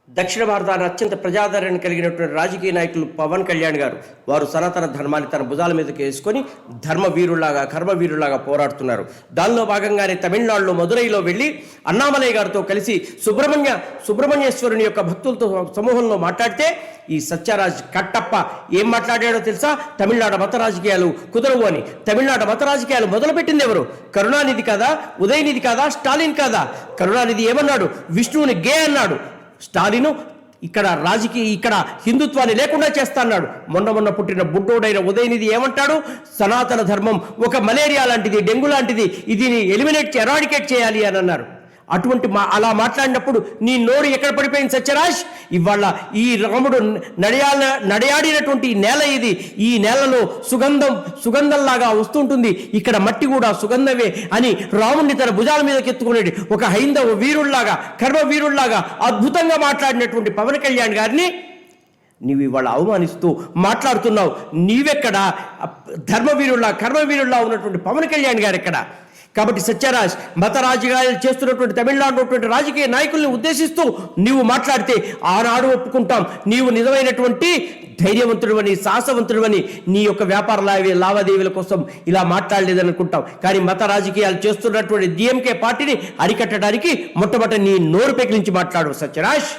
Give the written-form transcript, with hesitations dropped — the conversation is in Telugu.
దక్షిణ భారతాన్ని అత్యంత ప్రజాదరణ కలిగినటువంటి రాజకీయ నాయకులు పవన్ కళ్యాణ్ గారు వారు సనాతన ధర్మాన్ని తన భుజాల మీదకి వేసుకొని ధర్మవీరులాగా కర్మవీరులాగా పోరాడుతున్నారు. దానిలో భాగంగానే తమిళనాడులో మదురైలో వెళ్ళి అన్నామలై గారితో కలిసి సుబ్రహ్మణ్యేశ్వరుని యొక్క భక్తులతో సమూహంలో మాట్లాడితే ఈ సత్యరాజ్ కట్టప్ప ఏం మాట్లాడాడో తెలుసా? తమిళనాడు మత రాజకీయాలు కుదరవు అని. తమిళనాడు మత రాజకీయాలు మొదలుపెట్టింది ఎవరు? కరుణానిధి కాదా? ఉదయనిధి కాదా? స్టాలిన్ కాదా? కరుణానిధి ఏమన్నాడు? విష్ణువుని గే అన్నాడు. స్టాలిను ఇక్కడ హిందుత్వాన్ని లేకుండా చేస్తా అన్నాడు. మొన్న పుట్టిన బుడ్డోడైన ఉదయనిధి ఏమంటాడు? సనాతన ధర్మం ఒక మలేరియా లాంటిది, డెంగ్యూ లాంటిది, ఇది ఎరాడికేట్ చేయాలి అని అన్నారు. అటువంటి అలా మాట్లాడినప్పుడు నీ నోరు ఎక్కడ పడిపోయింది సత్యరాజ్? ఇవాళ ఈ రాముడు నడయాడినటువంటి నేల ఇది. ఈ నేలలో సుగంధంలాగా వస్తుంటుంది. ఇక్కడ మట్టి కూడా సుగంధమే అని రాముడిని తన భుజాల మీదకి ఎత్తుకునేది ఒక హైందవ వీరుల్లాగా, కర్మ వీరుల్లాగా అద్భుతంగా మాట్లాడినటువంటి పవన్ కళ్యాణ్ గారిని నీవు ఇవాళ అవమానిస్తూ మాట్లాడుతున్నావు. నీవెక్కడ? ధర్మవీరుల్లా కర్మవీరుల్లా ఉన్నటువంటి పవన్ కళ్యాణ్ గారు ఎక్కడ? కాబట్టి సత్యరాజ్ మత రాజకీయాలు చేస్తున్నటువంటి తమిళనాడు రాజకీయ నాయకుల్ని ఉద్దేశిస్తూ నీవు మాట్లాడితే ఆనాడు ఒప్పుకుంటాం. నీవు నిజమైనటువంటి ధైర్యవంతుడివని, సాహసవంతుడివని, నీ యొక్క వ్యాపార లావాదేవీల కోసం ఇలా మాట్లాడలేదని అనుకుంటాం. కానీ మత రాజకీయాలు చేస్తున్నటువంటి డిఎంకే పార్టీని అరికట్టడానికి మొట్టమొదటి నీ నోరు పెకిలించి మాట్లాడు సత్యరాజ్.